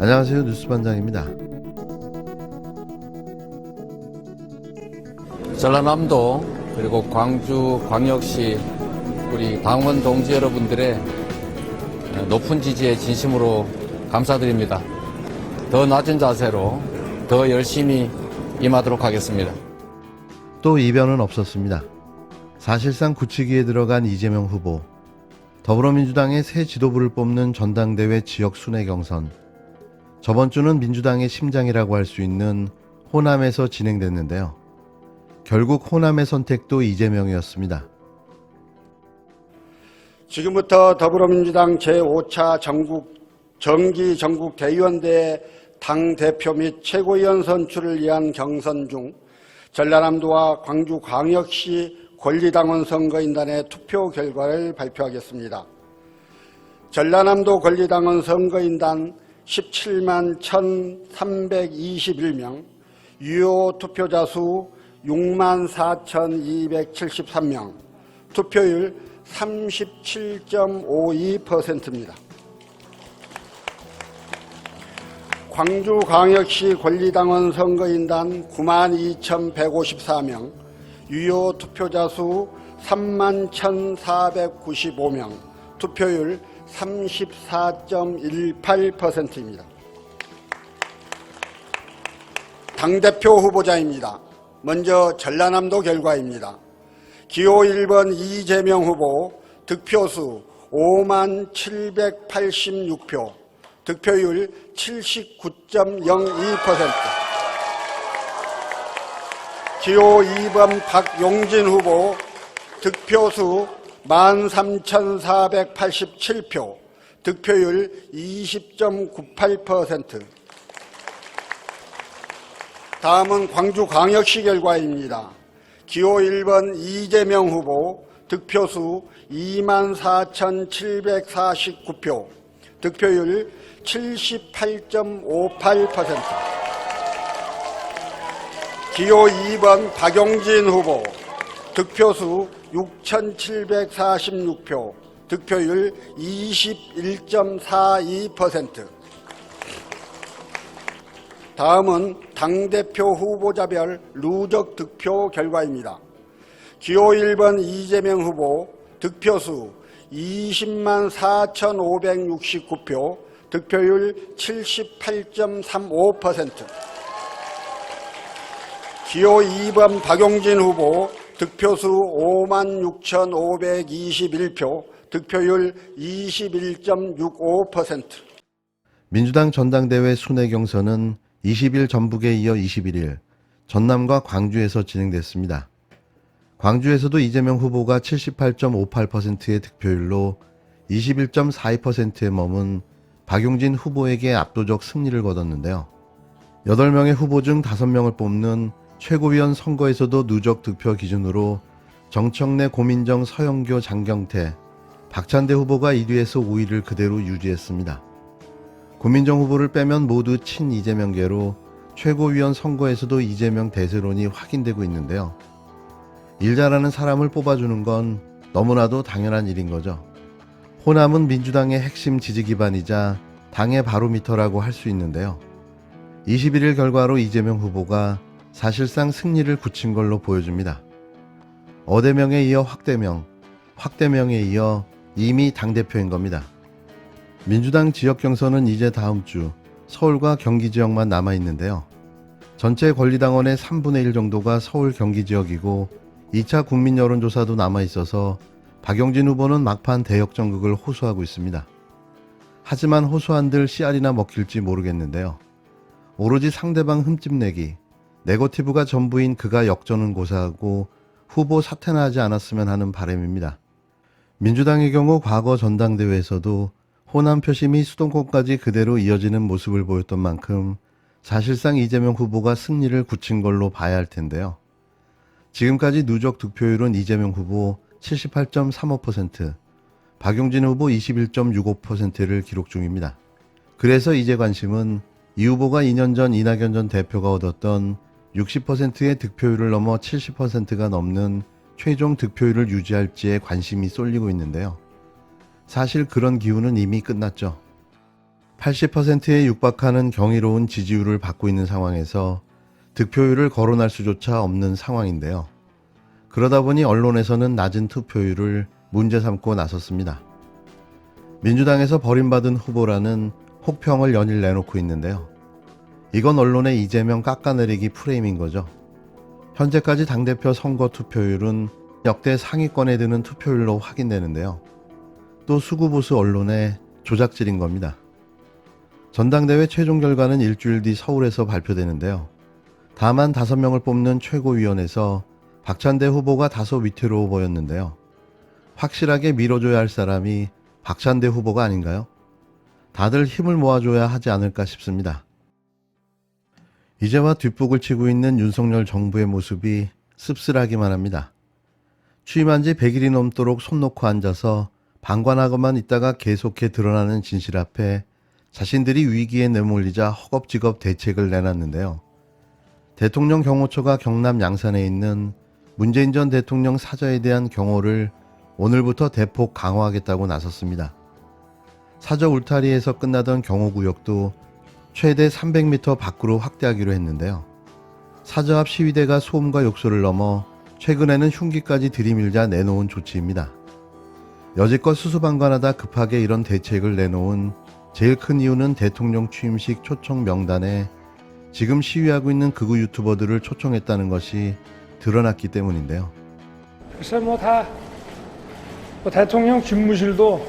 안녕하세요. 뉴스반장입니다. 전라남도 그리고 광주광역시 우리 당원 동지 여러분들의 높은 지지에 진심으로 감사드립니다. 더 낮은 자세로 더 열심히 임하도록 하겠습니다. 또 이변은 없었습니다. 사실상 굳히기에 들어간 이재명 후보, 더불어민주당의 새 지도부를 뽑는 전당대회 지역 순회 경선, 저번 주는 민주당의 심장이라고 할 수 있는 호남에서 진행됐는데요. 결국 호남의 선택도 이재명이었습니다. 지금부터 더불어민주당 제5차 정기 전국 대의원대 당대표 및 최고위원 선출을 위한 경선 중 전라남도와 광주광역시 권리당원 선거인단의 투표 결과를 발표하겠습니다. 전라남도 권리당원 선거인단 17만 1,321명, 유효 투표자 수 6만 4,273명, 투표율 37.52%입니다. 광주광역시 권리당원 선거인단 9만 2,154명, 유효 투표자 수 3만 1,495명, 투표율 34.18%입니다. 당대표 후보자입니다. 먼저 전라남도 결과입니다. 기호 1번 이재명 후보 득표수 5만 786표, 득표율 79.02%. 기호 2번 박용진 후보 득표수 13,487표, 득표율 20.98%. 다음은 광주광역시 결과입니다. 기호 1번 이재명 후보 득표수 24,749표, 득표율 78.58%. 기호 2번 박용진 후보 득표수 6,746표, 득표율 21.42%. 다음은 당대표 후보자별 누적 득표 결과입니다. 기호 1번 이재명 후보 득표수 20만 4,569표, 득표율 78.35%. 기호 2번 박용진 후보 득표수 5만 6,521표, 득표율 21.65%. 민주당 전당대회 순회 경선은 20일 전북에 이어 21일 전남과 광주에서 진행됐습니다. 광주에서도 이재명 후보가 78.58%의 득표율로 21.42%에 머문 박용진 후보에게 압도적 승리를 거뒀는데요. 8명의 후보 중 5명을 뽑는 최고위원 선거에서도 누적 득표 기준으로 정청래, 고민정, 서영교, 장경태, 박찬대 후보가 1위에서 5위를 그대로 유지했습니다. 고민정 후보를 빼면 모두 친이재명계로 최고위원 선거에서도 이재명 대세론이 확인되고 있는데요. 일 잘하는 사람을 뽑아주는 건 너무나도 당연한 일인 거죠. 호남은 민주당의 핵심 지지 기반이자 당의 바로미터라고 할 수 있는데요. 21일 결과로 이재명 후보가 사실상 승리를 굳힌 걸로 보여집니다. 어대명에 이어 확대명, 확대명에 이어 이미 당대표인 겁니다. 민주당 지역 경선은 이제 다음 주 서울과 경기 지역만 남아있는데요. 전체 권리당원의 3분의 1 정도가 서울 경기 지역이고 2차 국민 여론조사도 남아있어서 박용진 후보는 막판 대역전극을 호소하고 있습니다. 하지만 호소한들 씨알이나 먹힐지 모르겠는데요. 오로지 상대방 흠집내기, 네거티브가 전부인 그가 역전은 고사하고 후보 사퇴나 하지 않았으면 하는 바람입니다. 민주당의 경우 과거 전당대회에서도 호남 표심이 수도권까지 그대로 이어지는 모습을 보였던 만큼 사실상 이재명 후보가 승리를 굳힌 걸로 봐야 할 텐데요. 지금까지 누적 득표율은 이재명 후보 78.35%, 박용진 후보 21.65%를 기록 중입니다. 그래서 이제 관심은 이 후보가 2년 전 이낙연 전 대표가 얻었던 60%의 득표율을 넘어 70%가 넘는 최종 득표율을 유지할지에 관심이 쏠리고 있는데요. 사실 그런 기운은 이미 끝났죠. 80%에 육박하는 경이로운 지지율을 받고 있는 상황에서 득표율을 거론할 수조차 없는 상황인데요. 그러다 보니 언론에서는 낮은 투표율을 문제 삼고 나섰습니다. 민주당에서 버림받은 후보라는 혹평을 연일 내놓고 있는데요. 이건 언론의 이재명 깎아내리기 프레임인 거죠. 현재까지 당대표 선거 투표율은 역대 상위권에 드는 투표율로 확인되는데요. 또 수구보수 언론의 조작질인 겁니다. 전당대회 최종 결과는 일주일 뒤 서울에서 발표되는데요. 다만 5명을 뽑는 최고위원회에서 박찬대 후보가 다소 위태로워 보였는데요. 확실하게 밀어줘야 할 사람이 박찬대 후보가 아닌가요? 다들 힘을 모아줘야 하지 않을까 싶습니다. 이제와 뒷북을 치고 있는 윤석열 정부의 모습이 씁쓸하기만 합니다. 취임한 지 100일이 넘도록 손 놓고 앉아서 방관하고만 있다가 계속해 드러나는 진실 앞에 자신들이 위기에 내몰리자 허겁지겁 대책을 내놨는데요. 대통령 경호처가 경남 양산에 있는 문재인 전 대통령 사저에 대한 경호를 오늘부터 대폭 강화하겠다고 나섰습니다. 사저 울타리에서 끝나던 경호구역도 최대 300m 밖으로 확대하기로 했는데요. 사저 앞 시위대가 소음과 욕설을 넘어 최근에는 흉기까지 들이밀자 내놓은 조치입니다. 여지껏 수수방관하다 급하게 이런 대책을 내놓은 제일 큰 이유는 대통령 취임식 초청 명단에 지금 시위하고 있는 극우 유튜버들을 초청했다는 것이 드러났기 때문인데요. 글쎄 대통령 집무실도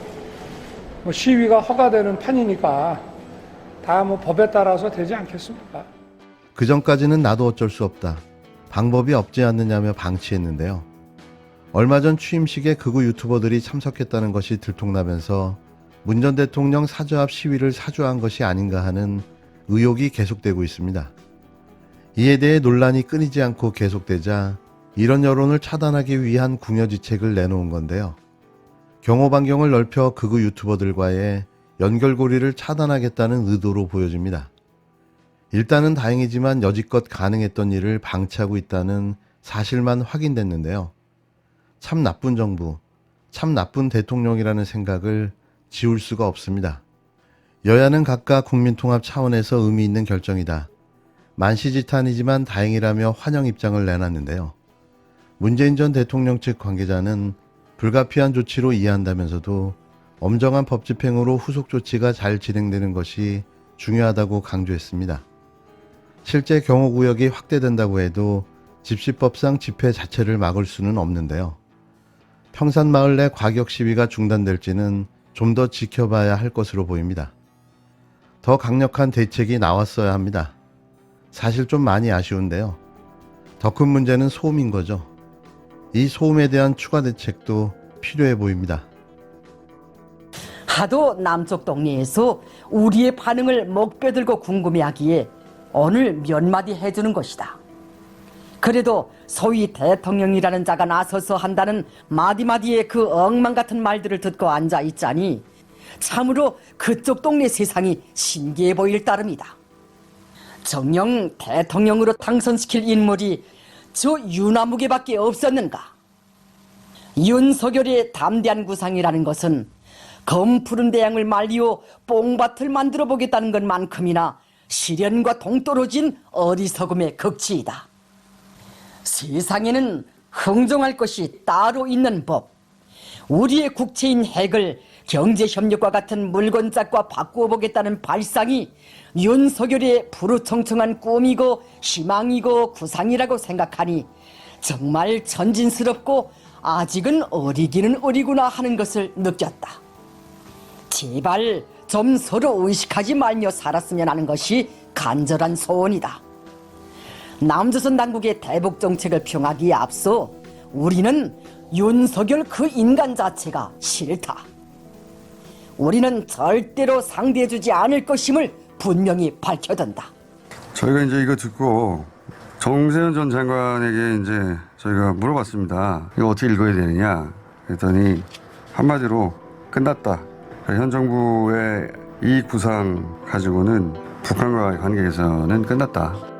시위가 허가되는 판이니까 다 법에 따라서 되지 않겠습니까? 그 전까지는 나도 어쩔 수 없다. 방법이 없지 않느냐며 방치했는데요. 얼마 전 취임식에 극우 유튜버들이 참석했다는 것이 들통나면서 문 전 대통령 사저 앞 시위를 사주한 것이 아닌가 하는 의혹이 계속되고 있습니다. 이에 대해 논란이 끊이지 않고 계속되자 이런 여론을 차단하기 위한 궁여지책을 내놓은 건데요. 경호 반경을 넓혀 극우 유튜버들과의 연결고리를 차단하겠다는 의도로 보여집니다. 일단은 다행이지만 여지껏 가능했던 일을 방치하고 있다는 사실만 확인됐는데요. 참 나쁜 정부, 참 나쁜 대통령이라는 생각을 지울 수가 없습니다. 여야는 각각 국민통합 차원에서 의미 있는 결정이다. 만시지탄이지만 다행이라며 환영 입장을 내놨는데요. 문재인 전 대통령 측 관계자는 불가피한 조치로 이해한다면서도 엄정한 법 집행으로 후속 조치가 잘 진행되는 것이 중요하다고 강조했습니다. 실제 경호구역이 확대된다고 해도 집시법상 집회 자체를 막을 수는 없는데요. 평산마을 내 과격 시위가 중단될지는 좀 더 지켜봐야 할 것으로 보입니다. 더 강력한 대책이 나왔어야 합니다. 사실 좀 많이 아쉬운데요. 더 큰 문제는 소음인 거죠. 이 소음에 대한 추가 대책도 필요해 보입니다. 하도 남쪽 동네에서 우리의 반응을 목베들고 궁금해하기에 오늘 몇 마디 해주는 것이다. 그래도 소위 대통령이라는 자가 나서서 한다는 마디마디의 그 엉망 같은 말들을 듣고 앉아 있자니 참으로 그쪽 동네 세상이 신기해 보일 따름이다. 정녕 대통령으로 당선시킬 인물이 저 유나무개밖에 없었는가? 윤석열의 담대한 구상이라는 것은 검 푸른 대양을 말리오 뽕밭을 만들어 보겠다는 것만큼이나 시련과 동떨어진 어리석음의 극치이다. 세상에는 흥정할 것이 따로 있는 법, 우리의 국채인 핵을 경제협력과 같은 물건짝과 바꾸어 보겠다는 발상이 윤석열의 푸르청청한 꿈이고 희망이고 구상이라고 생각하니 정말 천진스럽고 아직은 어리기는 어리구나 하는 것을 느꼈다. 제발 좀 서로 의식하지 말며 살았으면 하는 것이 간절한 소원이다. 남조선 당국의 대북 정책을 평하기에 앞서 우리는 윤석열 그 인간 자체가 싫다. 우리는 절대로 상대해주지 않을 것임을 분명히 밝혀둔다. 저희가 이제 이거 듣고 정세현 전 장관에게 이제 저희가 물어봤습니다. 이거 어떻게 읽어야 되느냐? 그랬더니 한마디로 끝났다. 현 정부의 이 구상 가지고는 북한과의 관계 개선은 끝났다.